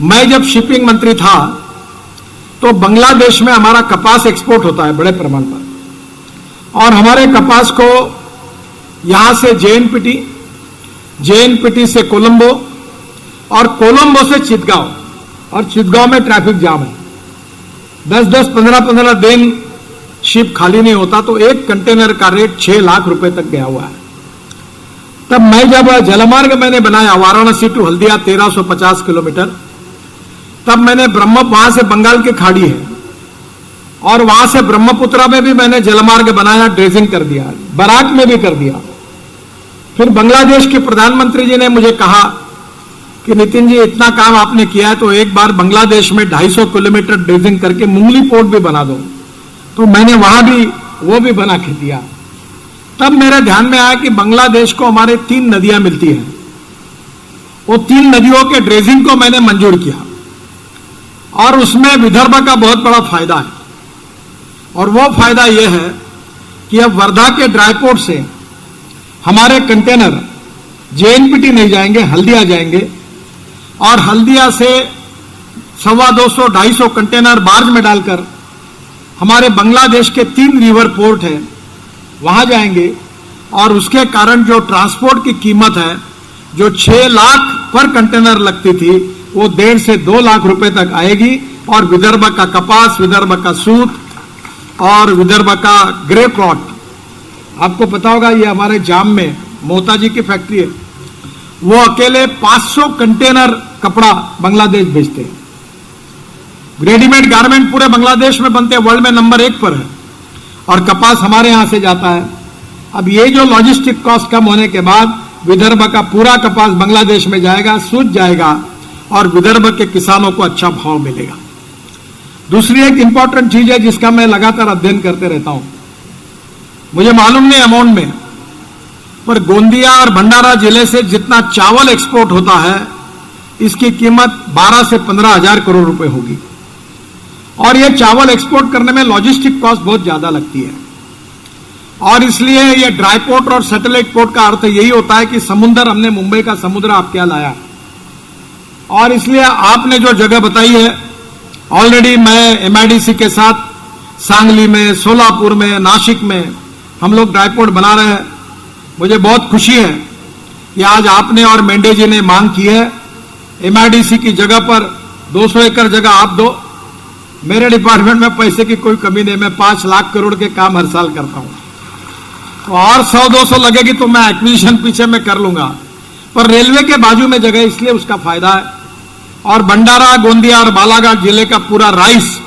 मैं जब शिपिंग मंत्री था तो बांग्लादेश में हमारा कपास एक्सपोर्ट होता है बड़े प्रमाण पर, और हमारे कपास को यहां से जेएनपीटी, जेएनपीटी से कोलंबो और कोलंबो से चितगांव, और चितगांव में ट्रैफिक जाम है। 10-10, 15-15 दिन शिप खाली नहीं होता, तो एक कंटेनर का रेट 6 लाख रुपए तक गया हुआ है। तब मैं जब जलमार्ग मैंने बनाया वाराणसी टू हल्दिया 1350 किलोमीटर, तब मैंने वहां से बंगाल की खाड़ी है और वहां से ब्रह्मपुत्रा में भी मैंने जलमार्ग बनाया, ड्रेजिंग कर दिया, बराक में भी कर दिया। फिर बांग्लादेश के प्रधानमंत्री जी ने मुझे कहा कि नितिन जी इतना काम आपने किया है तो एक बार बांग्लादेश में 250 किलोमीटर ड्रेजिंग करके मुंगली पोर्ट भी बना दो। तो मैंने वहां भी वो भी बना के दिया। तब मेरे ध्यान में आया कि बांग्लादेश को हमारे 3 नदियां मिलती हैं, वो 3 नदियों के ड्रेजिंग को मैंने मंजूर किया और उसमें विदर्भ का बहुत बड़ा फायदा है। और वो फायदा यह है कि अब वर्धा के ड्राईपोर्ट से हमारे कंटेनर जेएनपीटी नहीं जाएंगे, हल्दिया जाएंगे, और हल्दिया से 250-250 कंटेनर बार्ज में डालकर हमारे बांग्लादेश के 3 रिवर पोर्ट है वहां जाएंगे। और उसके कारण जो ट्रांसपोर्ट की कीमत है, जो 6 लाख पर कंटेनर लगती थी, वो 1.5 से 2 लाख रुपए तक आएगी। और विदर्भ का कपास, विदर्भ का सूत और विदर्भ का ग्रे क्लॉथ, आपको पता होगा ये हमारे जाम में मोता जी की फैक्ट्री है, वो अकेले 500 कंटेनर कपड़ा बांग्लादेश भेजते हैं। रेडीमेड गारमेंट पूरे बांग्लादेश में बनते हैं, वर्ल्ड में नंबर 1 पर है, और कपास हमारे यहां से जाता है। अब ये जो लॉजिस्टिक कॉस्ट कम होने के बाद विदर्भ का पूरा कपास बांग्लादेश में जाएगा, सूझ जाएगा, और विदर्भ के किसानों को अच्छा भाव मिलेगा। दूसरी एक इंपॉर्टेंट चीज है जिसका मैं लगातार अध्ययन करते रहता हूं, मुझे मालूम नहीं अमाउंट में, पर गोंदिया और भंडारा जिले से जितना चावल एक्सपोर्ट होता है, इसकी कीमत 12 से 15 हजार करोड़ रुपए होगी। और यह चावल एक्सपोर्ट करने में लॉजिस्टिक कॉस्ट बहुत ज्यादा लगती है, और इसलिए यह ड्राई पोर्ट और सैटेलाइट पोर्ट का अर्थ यही होता है कि समुद्र, हमने मुंबई का समुद्र आपके यहां लाया, और इसलिए आपने जो जगह बताई है, ऑलरेडी मैं एमआईडीसी के साथ सांगली में, सोलापुर में, नासिक में हम लोग ड्राई पोर्ट बना रहे हैं। मुझे बहुत खुशी है कि आज आपने और मेंढे जी ने मांग की है, एमआईडीसी की जगह पर 200 एकड़ जगह आप दो। मेरे डिपार्टमेंट में पैसे की कोई कमी नहीं, मैं 5 लाख करोड़ के काम हर साल करता हूं, तो और 100-200 लगेगी तो मैं एक्विजिशन पीछे में कर लूंगा, पर रेलवे के बाजू में जगह, इसलिए उसका फायदा है। और भंडारा, गोंदिया और बालाघाट जिले का पूरा राइस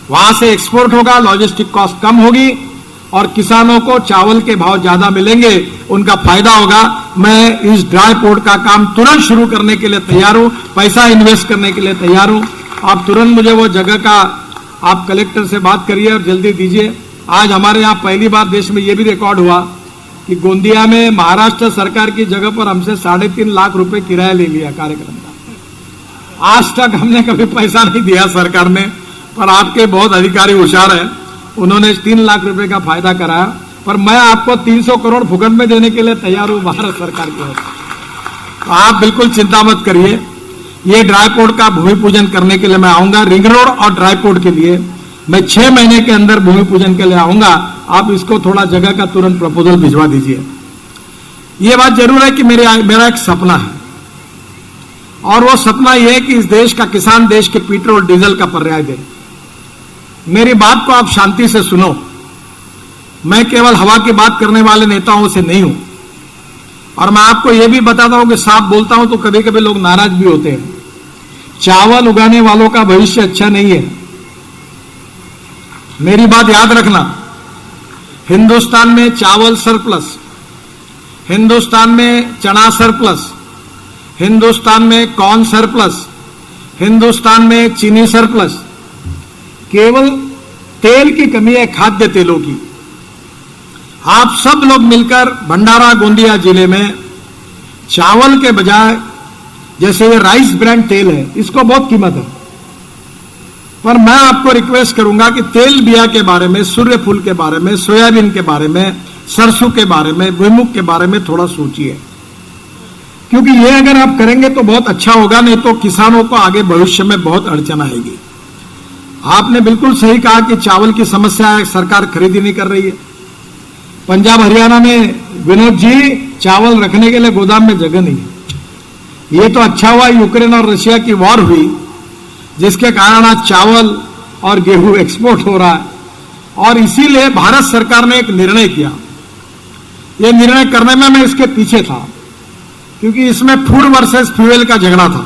वहां से एक्सपोर्ट होगा, लॉजिस्टिक कॉस्ट कम होगी, और किसानों को चावल के भाव ज्यादा मिलेंगे, उनका फायदा होगा। मैं इस ड्राई पोर्ट का काम तुरंत शुरू करने के लिए तैयार हूं, पैसा इन्वेस्ट करने के लिए तैयार हूं। आप तुरंत मुझे वो जगह का, आप कलेक्टर से बात करिए और जल्दी दीजिए। आज हमारे यहाँ पहली बार देश में ये भी रिकॉर्ड हुआ कि गोंदिया में महाराष्ट्र सरकार की जगह पर हमसे 3.5 लाख रुपए किराया ले लिया कार्यक्रम का। आज तक हमने कभी पैसा नहीं दिया सरकार ने, पर आपके बहुत अधिकारी होशियार हैं, उन्होंने 3 लाख रुपए का फायदा कराया। पर मैं आपको 300 करोड़ फुकट में देने के लिए तैयार हूं भारत सरकार की ओर से, तो आप बिल्कुल चिंता मत करिए। ये ड्राई पोर्ट का भूमि पूजन करने के लिए मैं आऊंगा, रिंग रोड और ड्राई पोर्ट के लिए मैं 6 महीने के अंदर भूमि पूजन के लिए आऊंगा। आप इसको थोड़ा जगह का तुरंत प्रपोजल भिजवा दीजिए। ये बात जरूर है कि मेरा एक सपना है, और वो सपना यह है कि इस देश का किसान देश के पेट्रोल डीजल का पर्याय दे। मेरी बात को आप शांति से सुनो, मैं केवल हवा की बात करने वाले नेताओं से नहीं हूं, और मैं आपको यह भी बताता हूं कि साफ बोलता हूं तो कभी कभी लोग नाराज भी होते हैं। चावल उगाने वालों का भविष्य अच्छा नहीं है, मेरी बात याद रखना। हिंदुस्तान में चावल सरप्लस, हिंदुस्तान में चना सरप्लस, हिंदुस्तान में कॉर्न सरप्लस, हिंदुस्तान में चीनी सरप्लस, केवल तेल की कमी है, खाद्य तेलों की। आप सब लोग मिलकर भंडारा, गोंदिया जिले में चावल के बजाय, जैसे ये राइस ब्रांड तेल है, इसको बहुत कीमत है, पर मैं आपको रिक्वेस्ट करूंगा कि तेल बिया के बारे में, सूर्यफूल के बारे में, सोयाबीन के बारे में, सरसों के बारे में, भुईमुख के बारे में थोड़ा सोचिए। क्योंकि ये अगर आप करेंगे तो बहुत अच्छा होगा, नहीं तो किसानों को आगे भविष्य में बहुत अड़चन आएगी। आपने बिल्कुल सही कहा कि चावल की समस्या है, सरकार खरीदी नहीं कर रही है। पंजाब हरियाणा में विनोद जी चावल रखने के लिए गोदाम में जगह नहीं है। ये तो अच्छा हुआ यूक्रेन और रशिया की वॉर हुई, जिसके कारण आज चावल और गेहूं एक्सपोर्ट हो रहा है, और इसीलिए भारत सरकार ने एक निर्णय किया। ये निर्णय करने में मैं इसके पीछे था, क्योंकि इसमें फूड वर्सेस फ्यूल का झगड़ा था।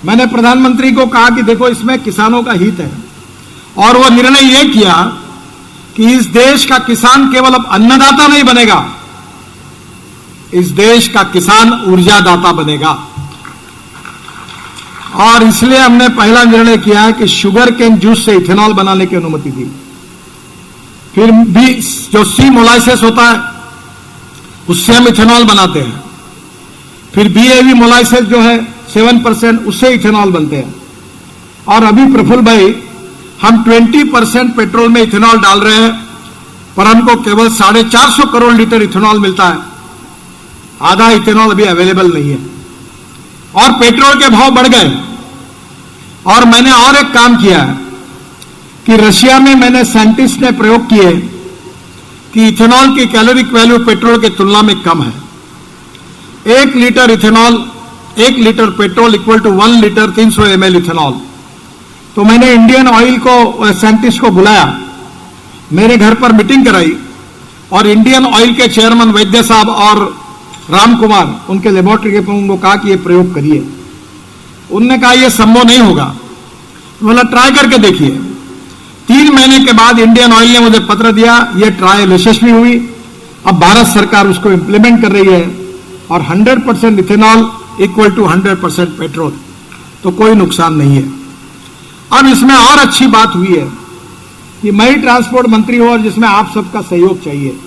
मैंने प्रधानमंत्री को कहा कि देखो इसमें किसानों का हित है, और वो निर्णय ये किया कि इस देश का किसान केवल अब अन्नदाता नहीं बनेगा, इस देश का किसान ऊर्जादाता बनेगा। और इसलिए हमने पहला निर्णय किया है कि शुगर केन जूस से इथेनॉल बनाने की अनुमति दी। फिर भी जो सी मोलाइसिस होता है उससे हम इथेनॉल बनाते हैं। फिर बीएवी मोलाइसिस जो है 7%, उससे इथेनॉल बनते हैं। और अभी प्रफुल्ल भाई हम 20% पेट्रोल में इथेनॉल डाल रहे हैं, पर हमको केवल 450 करोड़ लीटर इथेनॉल मिलता है। आधा इथेनॉल अभी अवेलेबल नहीं है, और पेट्रोल के भाव बढ़ गए। और मैंने और एक काम किया है कि रशिया में मैंने साइंटिस्ट ने प्रयोग किए कि इथेनॉल की कैलोरिक वैल्यू पेट्रोल की तुलना में कम है। 1 litre ethanol, 1 litre petrol equal to 1 litre 300 ml ethanol. तो मैंने इंडियन ऑयल को, साइंटिस्ट को बुलाया, मेरे घर पर मीटिंग कराई, और इंडियन ऑयल के चेयरमैन वैद्य साहब और राम कुमार उनके लेबोरेटरी के प्रमुख को कहा कि ये प्रयोग करिए। उनने कहा ये संभव नहीं होगा, बोला ट्राई करके देखिए। 3 महीने के बाद इंडियन ऑयल ने मुझे पत्र दिया, ये ट्रायल यशस्वी हुई। अब भारत सरकार उसको इंप्लीमेंट कर रही है, और 100% इथेनॉल इक्वल टू 100% पेट्रोल, तो कोई नुकसान नहीं है। अब इसमें और अच्छी बात हुई है कि मैं ही ट्रांसपोर्ट मंत्री हूं, और जिसमें आप सबका सहयोग चाहिए,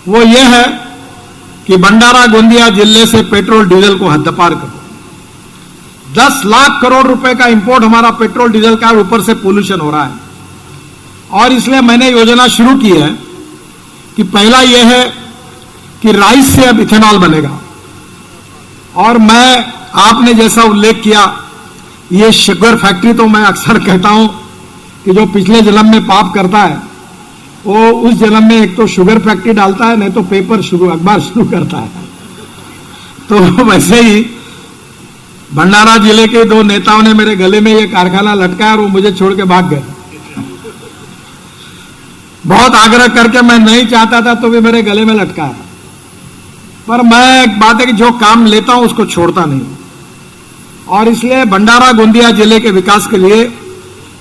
वो ये है कि भंडारा गोंदिया जिले से पेट्रोल डीजल को हद्दपार करो। 10 लाख करोड़ रुपए का इंपोर्ट हमारा पेट्रोल डीजल का, ऊपर से पोल्यूशन हो रहा है। और इसलिए मैंने योजना शुरू की है कि पहला यह है कि राइस से अब इथेनॉल बनेगा। और मैं, आपने जैसा उल्लेख किया, ये शुगर फैक्ट्री, तो मैं अक्सर कहता हूं कि जो पिछले जन्म में पाप करता है वो उस जन्म में एक तो शुगर फैक्ट्री डालता है, नहीं तो पेपर शुरू, अखबार शुरू करता है। तो वैसे ही भंडारा जिले के 2 नेताओं ने मेरे गले में ये कारखाना लटकाया, और वो मुझे छोड़ के भाग गए। बहुत आग्रह करके, मैं नहीं चाहता था तो भी मेरे गले में लटकाया। पर मैं, एक बात है कि जो काम लेता हूं उसको छोड़ता नहीं, और इसलिए भंडारा गोंदिया जिले के विकास के लिए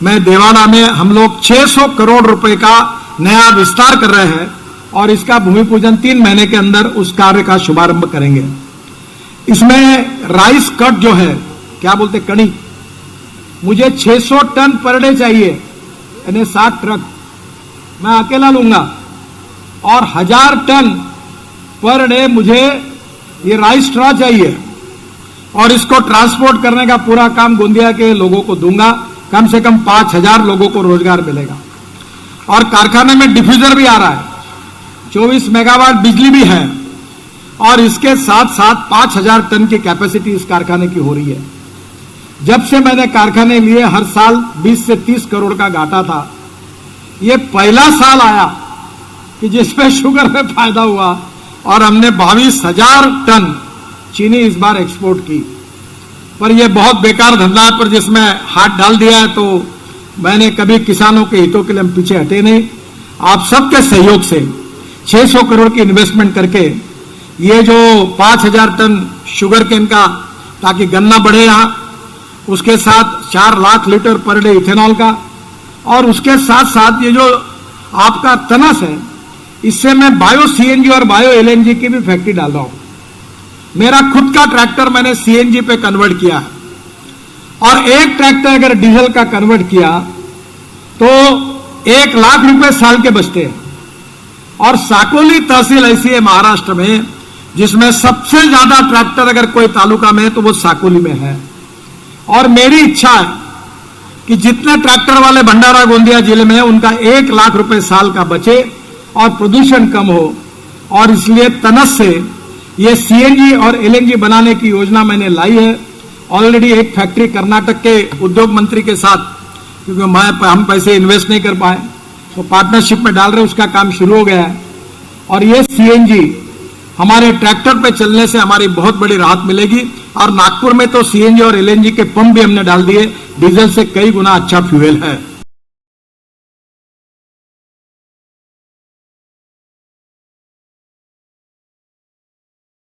मैं देवाना में हम लोग 600 करोड़ रुपए का नया विस्तार कर रहे हैं, और इसका भूमि पूजन 3 महीने के अंदर उस कार्य का शुभारंभ करेंगे। इसमें राइस कट जो है, क्या बोलते, कड़ी, मुझे 600 टन पर डे चाहिए, यानी 60 ट्रक मैं अकेला लूंगा, और 1000 टन पर डे मुझे ये राइस स्ट्रॉ चाहिए, और इसको ट्रांसपोर्ट करने का पूरा काम गोंदिया के लोगों को दूंगा। कम से कम 5000 लोगों को रोजगार मिलेगा। और कारखाने में डिफ्यूजर भी आ रहा है, 24 मेगावाट बिजली भी है, और इसके साथ साथ 5000 टन की कैपेसिटी इस कारखाने की हो रही है। जब से मैंने कारखाने लिए, हर साल 20 से 30 करोड़ का घाटा था। ये पहला साल आया कि जिसमें शुगर में फायदा हुआ, और हमने 22,000 टन चीनी इस बार एक्सपोर्ट की। पर यह बहुत बेकार धंधा है, पर जिसमें हाथ डाल दिया है, तो मैंने कभी किसानों के हितों के लिए हम पीछे हटे नहीं। आप सबके सहयोग से 600 करोड़ की इन्वेस्टमेंट करके ये जो 5000 टन शुगर केन का, ताकि गन्ना बढ़े यहां, उसके साथ 4 lakh litre per day ethanol का, और उसके साथ साथ ये जो आपका तनस है, इससे मैं बायो सीएनजी और बायो एलएनजी की भी फैक्ट्री डाल रहा हूं। मेरा खुद का ट्रैक्टर मैंने सीएनजी पे कन्वर्ट किया है, और एक ट्रैक्टर अगर डीजल का कन्वर्ट किया तो 1 लाख रुपए साल के बचते हैं। और साकोली तहसील ऐसी है महाराष्ट्र में जिसमें सबसे ज्यादा ट्रैक्टर अगर कोई तालुका में है तो वो साकोली में है। और मेरी इच्छा है कि जितने ट्रैक्टर वाले भंडारा गोंदिया जिले में है, उनका 1 लाख रुपए साल का बचे और प्रदूषण कम हो। और इसलिए तनस से ये सीएनजी और एलएनजी बनाने की योजना मैंने लाई है। ऑलरेडी एक फैक्ट्री कर्नाटक के उद्योग मंत्री के साथ, क्योंकि हम पैसे इन्वेस्ट नहीं कर पाए, तो पार्टनरशिप में डाल रहे, उसका काम शुरू हो गया है। और ये सीएनजी हमारे ट्रैक्टर पे चलने से हमारी बहुत बड़ी राहत मिलेगी। और नागपुर में तो सीएनजी और एलएनजी के पंप भी हमने डाल दिए, डीजल से कई गुना अच्छा फ्यूल है।